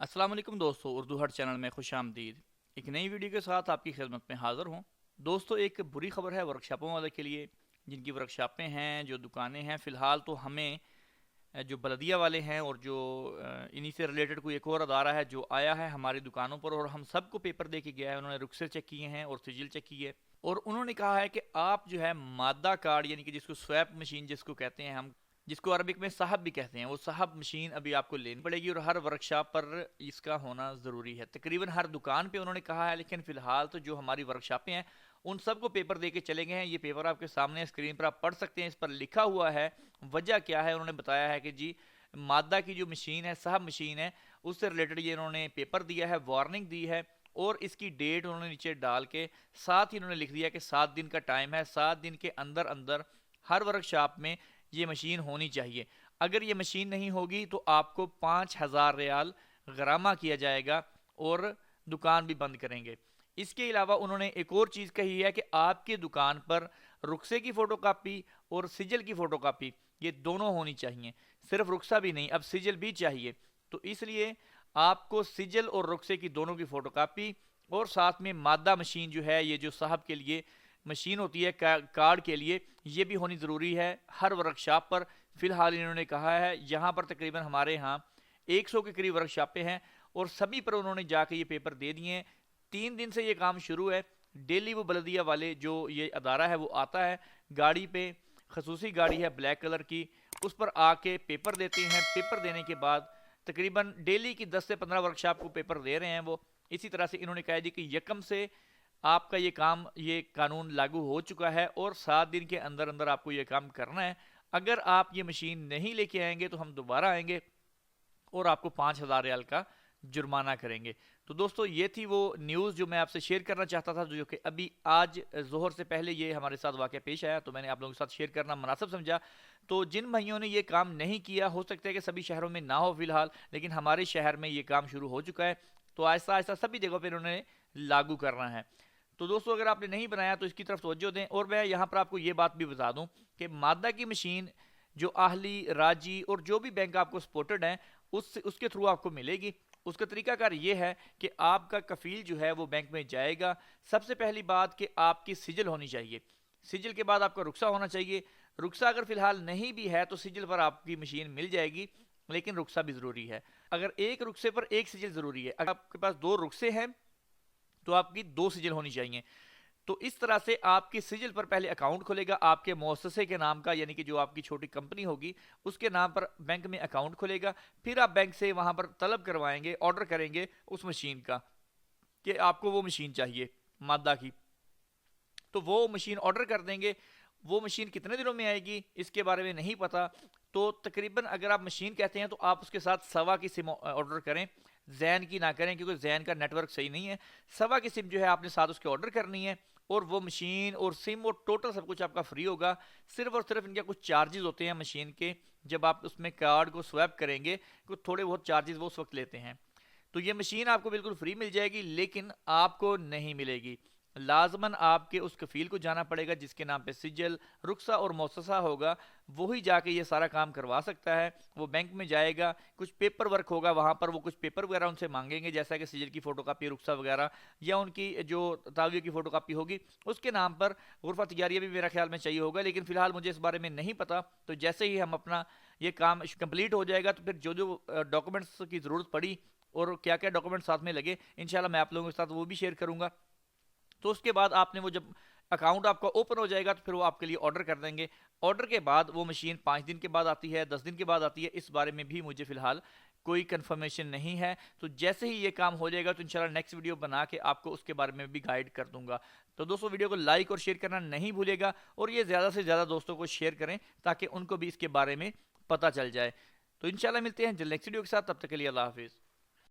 अस्सलाम वालेकुम दोस्तों, उर्दू हट चैनल में खुश आमदीद। एक नई वीडियो के साथ आपकी खिदमत में हाज़िर हूँ। दोस्तों, एक बुरी खबर है वर्कशॉपों वाले के लिए, जिनकी वर्कशॉपें हैं, जो दुकानें हैं। फ़िलहाल तो हमें जो बलदिया वाले हैं और जो इन्हीं से रिलेटेड कोई एक और अदारा है जो आया है हमारी दुकानों पर, और हम सबको पेपर दे के गया है। उन्होंने रुखसत चेक किए हैं और सिजिल चेक किए है, और उन्होंने कहा है कि आप जो है मादा कार्ड, यानी कि जिसको स्वैप मशीन जिसको कहते हैं हम, जिसको अरबिक में साहब भी कहते हैं, वो साहब मशीन अभी आपको लेनी पड़ेगी और हर वर्कशॉप पर इसका होना ज़रूरी है। तकरीबन हर दुकान पे उन्होंने कहा है, लेकिन फ़िलहाल तो जो हमारी वर्कशॉपें हैं उन सबको पेपर दे के चले गए हैं। ये पेपर आपके सामने स्क्रीन पर आप पढ़ सकते हैं, इस पर लिखा हुआ है वजह क्या है। उन्होंने बताया है कि जी मादा की जो मशीन है, साहब मशीन है, उससे रिलेटेड ये इन्होंने पेपर दिया है, वार्निंग दी है, और इसकी डेट उन्होंने नीचे डाल के साथ ही उन्होंने लिख दिया कि 7 दिन का टाइम है, 7 दिन के अंदर अंदर हर वर्कशॉप में ये मशीन होनी चाहिए। अगर ये मशीन नहीं होगी तो आपको 5,000 रियाल गरामा किया जाएगा और दुकान भी बंद करेंगे। इसके अलावा उन्होंने एक और चीज़ कही है कि आपकी दुकान पर रुखसे की फ़ोटोकॉपी और सिजल की फ़ोटोकॉपी ये दोनों होनी चाहिए। सिर्फ रुखसा भी नहीं, अब सिजल भी चाहिए। तो इसलिए आपको सिजल और रुखसे की दोनों की फ़ोटोकॉपी, और साथ में मादा मशीन जो है, ये जो साहब के लिए मशीन होती है कार्ड के लिए, ये भी होनी ज़रूरी है हर वर्कशॉप पर। फ़िलहाल इन्होंने कहा है, यहाँ पर तकरीबन हमारे यहाँ 100 के करीब वर्कशॉपें हैं और सभी पर उन्होंने जाके ये पेपर दे दिए हैं। 3 दिन से ये काम शुरू है। डेली वो बलदिया वाले जो ये अदारा है वो आता है, गाड़ी पे खसूसी गाड़ी है ब्लैक कलर की, उस पर आके पेपर देते हैं। पेपर देने के बाद तकरीबन डेली की 10 से 15 वर्कशॉप को पेपर दे रहे हैं वो। इसी तरह से इन्होंने कहा जी कि यकम से आपका ये कानून लागू हो चुका है और 7 दिन के अंदर अंदर आपको ये काम करना है। अगर आप ये मशीन नहीं लेके आएंगे तो हम दोबारा आएंगे और आपको 5,000 रियाल का जुर्माना करेंगे। तो दोस्तों, ये थी वो न्यूज़ जो मैं आपसे शेयर करना चाहता था, जो कि अभी आज जोहर से पहले ये हमारे साथ वाक़या पेश आया, तो मैंने आप लोगों के साथ शेयर करना मुनासिब समझा। तो जिन भाइयों ने ये काम नहीं किया, हो सकता है कि सभी शहरों में ना हो फ़िलहाल, लेकिन हमारे शहर में ये काम शुरू हो चुका है, तो आहिस्ता आहिस्ता सभी जगहों पर उन्होंने लागू करना है। तो दोस्तों, अगर आपने नहीं बनाया तो इसकी तरफ तवज्जो दें। और मैं यहाँ पर आपको ये बात भी बता दूँ कि मादा की मशीन जो आहली, राजी और जो भी बैंक आपको सपोर्टेड हैं उसके थ्रू आपको मिलेगी। उसका तरीकाकार ये है कि आपका कफील जो है वो बैंक में जाएगा। सबसे पहली बात कि आपकी सिजल होनी चाहिए, सिजल के बाद आपका रुखसा होना चाहिए। रुखसा अगर फ़िलहाल नहीं भी है तो सिजल पर आपकी मशीन मिल जाएगी, लेकिन रुखसा भी ज़रूरी है। अगर एक रुखसे पर एक सिजल ज़रूरी है, अगर आपके पास 2 रुखसे हैं तो आपकी 2 सिजल होनी चाहिए। तो इस तरह से आपकी सिजल पर पहले अकाउंट खुलेगा आपके मुअस्ससे के नाम का, यानी कि जो आपकी छोटी कंपनी होगी उसके नाम पर बैंक में अकाउंट खुलेगा। फिर आप बैंक से वहां पर तलब करवाएंगे, ऑर्डर करेंगे उस मशीन का कि आपको वो मशीन चाहिए मादा की, तो वो मशीन ऑर्डर कर देंगे। वो मशीन कितने दिनों में आएगी इसके बारे में नहीं पता। तो तकरीबन अगर आप मशीन कहते हैं तो आप उसके साथ सवा की सिम ऑर्डर करें, जैन की ना करें, क्योंकि जैन का नेटवर्क सही नहीं है। सवा की सिम जो है आपने साथ उसके ऑर्डर करनी है, और वो मशीन और सिम और टोटल सब कुछ आपका फ्री होगा। सिर्फ और सिर्फ इनके कुछ चार्जेस होते हैं मशीन के, जब आप उसमें कार्ड को स्वैप करेंगे कुछ थोड़े बहुत चार्जेस वो उस वक्त लेते हैं। तो ये मशीन आपको बिल्कुल फ्री मिल जाएगी, लेकिन आपको नहीं मिलेगी। लाजमन आपके उस कफील को जाना पड़ेगा जिसके नाम पे सिजल, रुखसा और मुअस्ससा होगा, वही जाके ये सारा काम करवा सकता है। वो बैंक में जाएगा, कुछ पेपर वर्क होगा वहाँ पर, वो कुछ पेपर वगैरह उनसे मांगेंगे, जैसा कि सिजल की फ़ोटोकॉपी, रुखसा वगैरह, या उनकी जो तावीज़ की फ़ोटोकॉपी होगी उसके नाम पर। गुरफा तिजारिया भी मेरा ख्याल में चाहिए होगा, लेकिन फ़िलहाल मुझे इस बारे में नहीं पता। तो जैसे ही हम अपना ये काम कंप्लीट हो जाएगा तो फिर जो जो डॉक्यूमेंट्स की ज़रूरत पड़ी और क्या क्या डॉक्यूमेंट साथ में लगे, इंशाल्लाह मैं आप लोगों के साथ वो भी शेयर करूँगा। तो उसके बाद आपने वो जब अकाउंट आपका ओपन हो जाएगा तो फिर वो आपके लिए ऑर्डर कर देंगे। ऑर्डर के बाद वो मशीन 5 दिन के बाद आती है, 10 दिन के बाद आती है, इस बारे में भी मुझे फ़िलहाल कोई कंफर्मेशन नहीं है। तो जैसे ही ये काम हो जाएगा तो इंशाल्लाह नेक्स्ट वीडियो बना के आपको उसके बारे में भी गाइड कर दूंगा। तो दोस्तों, वीडियो को लाइक और शेयर करना नहीं भूलेगा, और ये ज़्यादा से ज़्यादा दोस्तों को शेयर करें ताकि उनको भी इसके बारे में पता चल जाए। तो इंशाल्लाह मिलते हैं जल्द नेक्स्ट वीडियो के साथ, तब तक के लिए अल्लाह हाफिज़।